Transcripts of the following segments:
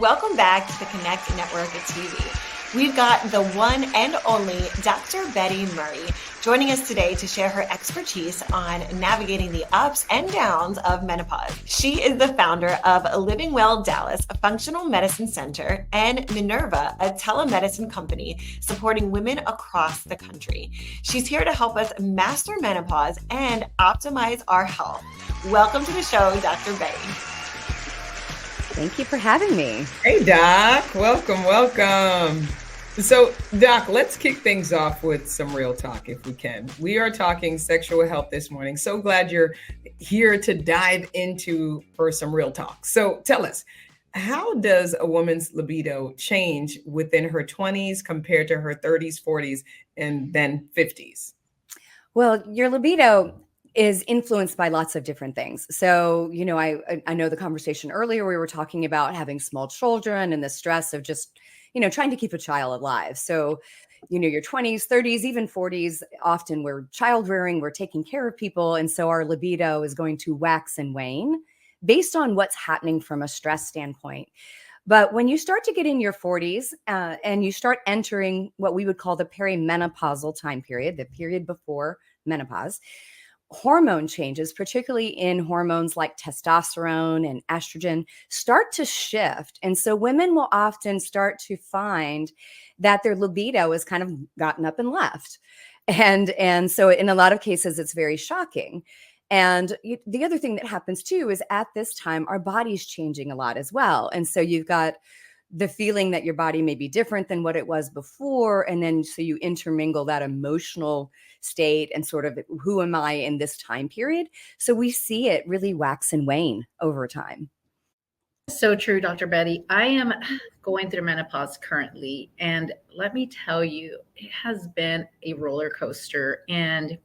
Welcome back to the Connect Network TV. We've got the one and only Dr. Betty Murray joining us today to share her expertise on navigating the ups and downs of menopause. She is the founder of LivingWell Dallas, a functional medicine center, and Minerva, a telemedicine company supporting women across the country. She's here to help us master menopause and optimize our health. Welcome to the show, Dr. Betty. Thank you for having me. Hey, Doc. Welcome. So, Doc, let's kick things off with some real talk if we can. We are talking sexual health this morning. So glad you're here to dive into for some real talk. So tell us, how does a woman's libido change within her 20s compared to her 30s, 40s, and then 50s? Well, your libido is influenced by lots of different things. So, I know the conversation earlier, we were talking about having small children and the stress of just, trying to keep a child alive. So, your 20s, 30s, even 40s, often we're child rearing, we're taking care of people. And so our libido is going to wax and wane based on what's happening from a stress standpoint. But when you start to get in your 40s and you start entering what we would call the perimenopausal time period, the period before menopause, hormone changes, particularly in hormones like testosterone and estrogen, start to shift. And so women will often start to find that their libido has kind of gotten up and left. And so in a lot of cases, it's very shocking. And the other thing that happens too is at this time, our body's changing a lot as well. And so you've got the feeling that your body may be different than what it was before. And then so you intermingle that emotional state and sort of who am I in this time period? So we see it really wax and wane over time. So true, Dr. Betty. I am going through menopause currently. And let me tell you, it has been a roller coaster. And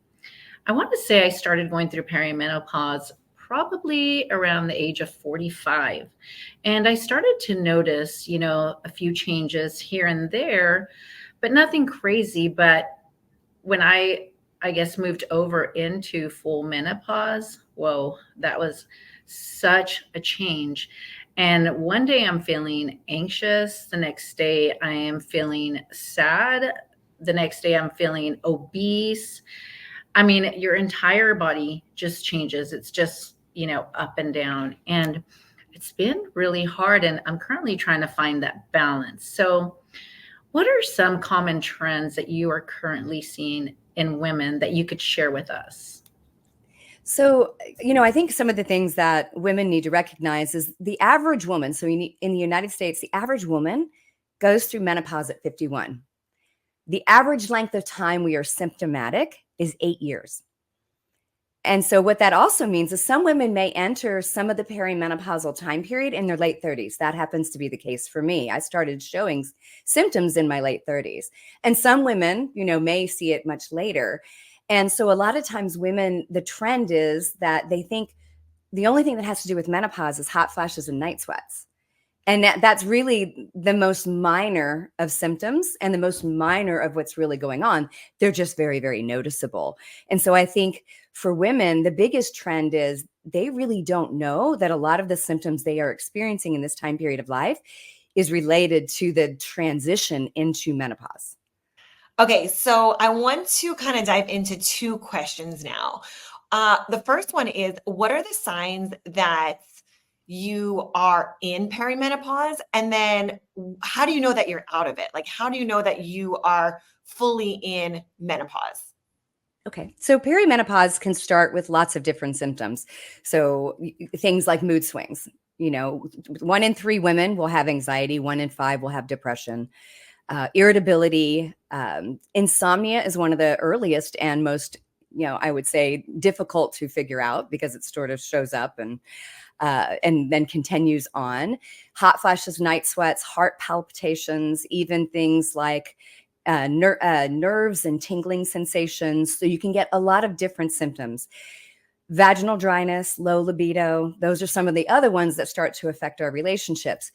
I want to say I started going through perimenopause probably around the age of 45. And I started to notice, a few changes here and there, but nothing crazy. But when I guess moved over into full menopause, whoa, that was such a change. And one day I'm feeling anxious. The next day I am feeling sad. The next day I'm feeling obese. I mean, your entire body just changes. It's just, up and down. And it's been really hard. And I'm currently trying to find that balance. So what are some common trends that you are currently seeing in women that you could share with us? So, I think some of the things that women need to recognize is the average woman. So in the United States, the average woman goes through menopause at 51. The average length of time we are symptomatic is 8 years. And so what that also means is some women may enter some of the perimenopausal time period in their late 30s. That happens to be the case for me. I started showing symptoms in my late 30s. And some women, may see it much later. And so a lot of times women, the trend is that they think the only thing that has to do with menopause is hot flashes and night sweats. And that's really the most minor of symptoms and the most minor of what's really going on. They're just very, very noticeable. And so I think for women, the biggest trend is they really don't know that a lot of the symptoms they are experiencing in this time period of life is related to the transition into menopause. Okay, so I want to kind of dive into two questions now. The first one is, what are the signs that you are in perimenopause? And then how do you know that you're out of it? Like, how do you know that you are fully in menopause? Okay. So perimenopause can start with lots of different symptoms. So things like mood swings, 1 in 3 women will have anxiety, 1 in 5 will have depression, irritability, insomnia is one of the earliest and most, I would say difficult to figure out because it sort of shows up and then continues on. Hot flashes, night sweats, heart palpitations, even things like nerves and tingling sensations. So you can get a lot of different symptoms. Vaginal dryness, low libido, those are some of the other ones that start to affect our relationships.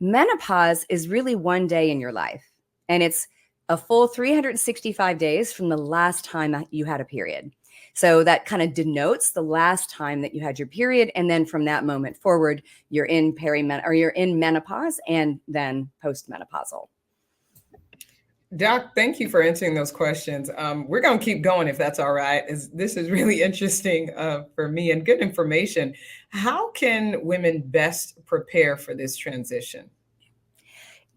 Menopause is really one day in your life, and it's a full 365 days from the last time you had a period. So that kind of denotes the last time that you had your period. And then from that moment forward, you're in you're in menopause and then postmenopausal. Doc, thank you for answering those questions. We're going to keep going if that's all right. This is really interesting for me and good information. How can women best prepare for this transition?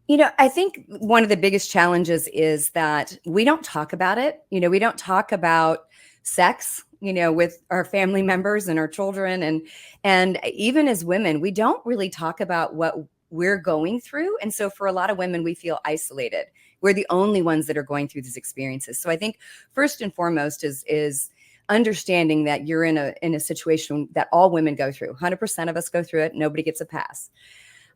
I think one of the biggest challenges is that we don't talk about it. We don't talk about sex, with our family members and our children. And even as women, we don't really talk about what we're going through. And so for a lot of women, we feel isolated. We're the only ones that are going through these experiences. So I think first and foremost is understanding that you're in a situation that all women go through. 100% of us go through it. Nobody gets a pass.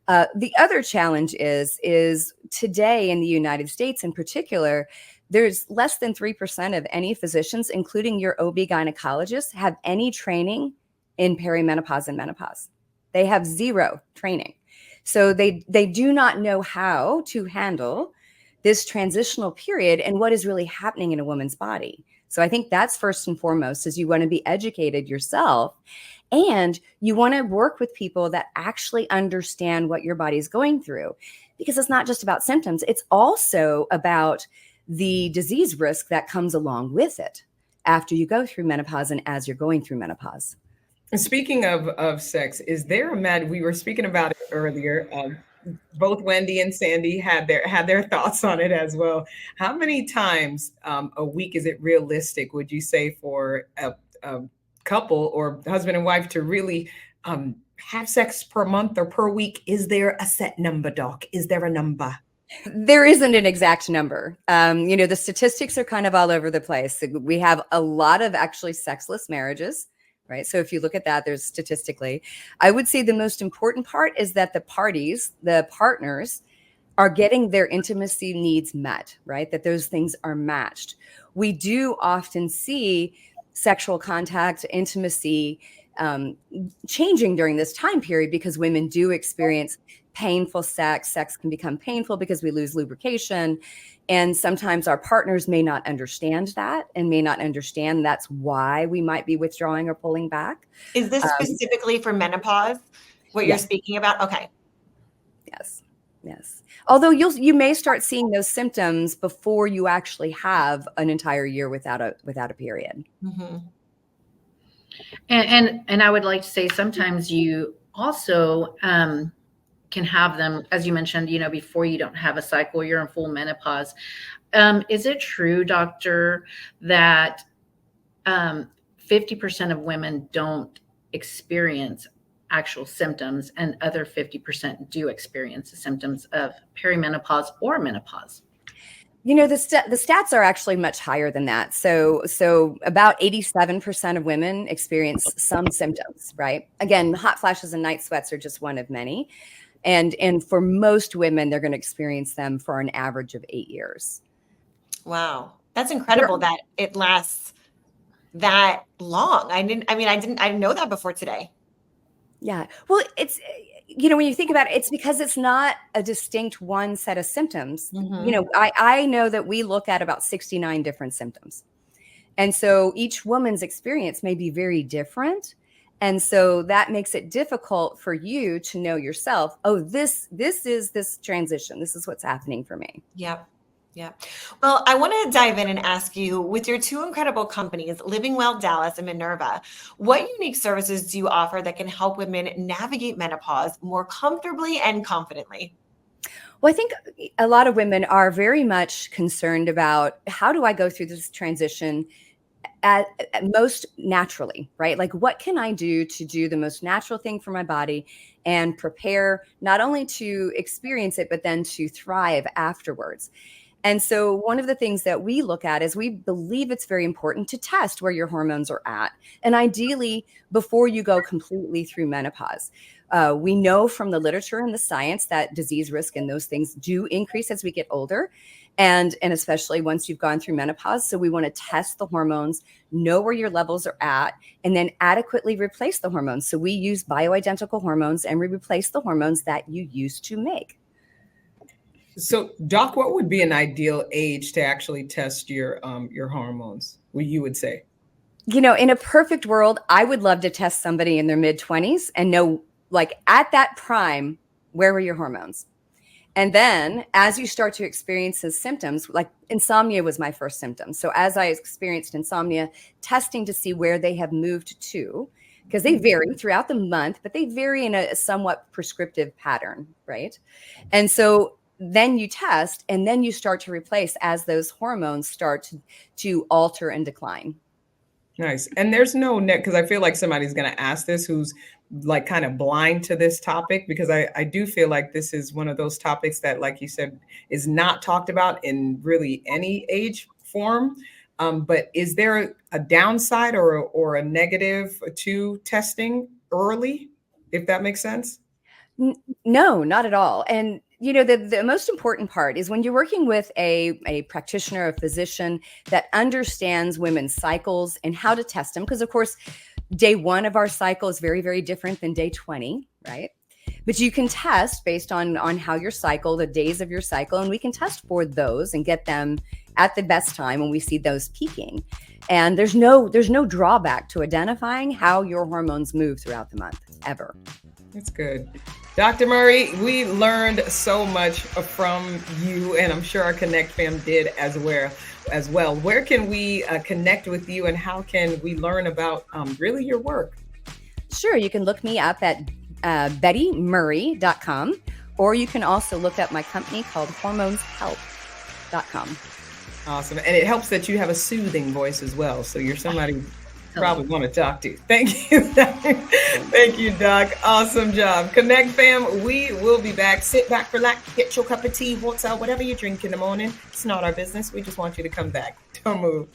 The other challenge is today in the United States in particular, there's less than 3% of any physicians, including your OB gynecologists, have any training in perimenopause and menopause. They have zero training. So they do not know how to handle this transitional period and what is really happening in a woman's body. So I think that's first and foremost, is you want to be educated yourself. And you want to work with people that actually understand what your body is going through, because it's not just about symptoms. It's also about the disease risk that comes along with it after you go through menopause and as you're going through menopause. And speaking of sex, is there we were speaking about it earlier. Both Wendy and Sandy had their thoughts on it as well. How many times a week is it realistic, would you say, for a couple or husband and wife to really have sex per month or per week? Is there a set number, Doc? Is there a number? There isn't an exact number. The statistics are kind of all over the place. We have a lot of actually sexless marriages, right? So if you look at that, there's statistically, I would say the most important part is that the partners are getting their intimacy needs met, right? That those things are matched. We do often see sexual contact, intimacy changing during this time period because women do experience painful sex. Sex can become painful because we lose lubrication. And sometimes our partners may not understand that and may not understand that's why we might be withdrawing or pulling back. Is this specifically for menopause, what you're speaking about? Okay. Yes. Although you may start seeing those symptoms before you actually have an entire year without a period. Mm-hmm. And I would like to say sometimes you also can have them, as you mentioned, before you don't have a cycle, you're in full menopause. Is it true, doctor, that 50% of women don't experience actual symptoms and other 50% do experience the symptoms of perimenopause or menopause? The stats are actually much higher than that. So about 87% of women experience some symptoms, right? Again, hot flashes and night sweats are just one of many. And for most women, they're going to experience them for an average of 8 years. Wow. That's incredible that it lasts that long. I didn't know that before today. Yeah. Well, it's, when you think about it, it's because it's not a distinct one set of symptoms. Mm-hmm. I know that we look at about 69 different symptoms. And so each woman's experience may be very different. And so that makes it difficult for you to know yourself, oh, this is this transition. This is what's happening for me. Yep. Yeah. Well, I want to dive in and ask you, with your two incredible companies, LivingWell Dallas and Minerva, what unique services do you offer that can help women navigate menopause more comfortably and confidently? Well, I think a lot of women are very much concerned about, how do I go through this transition at most naturally, right? Like, what can I do to do the most natural thing for my body and prepare not only to experience it, but then to thrive afterwards? And so one of the things that we look at is we believe it's very important to test where your hormones are at. And ideally, before you go completely through menopause. We know from the literature and the science that disease risk and those things do increase as we get older. And especially once you've gone through menopause. So we want to test the hormones, know where your levels are at, and then adequately replace the hormones. So we use bioidentical hormones and we replace the hormones that you used to make. So, Doc, what would be an ideal age to actually test your hormones, what you would say? In a perfect world, I would love to test somebody in their mid-20s and know, like, at that prime, where were your hormones? And then as you start to experience his symptoms, like insomnia was my first symptom. So as I experienced insomnia, testing to see where they have moved to, because they vary throughout the month, but they vary in a somewhat prescriptive pattern, right? And so then you test, and then you start to replace as those hormones start to alter and decline. Nice. And there's no net, because I feel like somebody's going to ask this who's like kind of blind to this topic, because I do feel like this is one of those topics that, like you said, is not talked about in really any age form. But is there a downside or a negative to testing early, if that makes sense? No, not at all. And the most important part is when you're working with a practitioner, a physician that understands women's cycles and how to test them. Because of course, day 1 of our cycle is very, very different than day 20, right? But you can test based on how your cycle, the days of your cycle, and we can test for those and get them at the best time when we see those peaking. And there's no drawback to identifying how your hormones move throughout the month, ever. That's good. Dr. Murray, we learned so much from you, and I'm sure our Connect fam did as well. Where can we connect with you, and how can we learn about really your work? Sure. You can look me up at bettymurray.com, or you can also look up my company called hormoneshelp.com. Awesome. And it helps that you have a soothing voice as well. So you're somebody probably want to talk to. Thank you. Thank you, Doc. Awesome job. Connect fam, we will be back. Sit back, relax, get your cup of tea, water, whatever you drink in the morning. It's not our business. We just want you to come back. Don't move.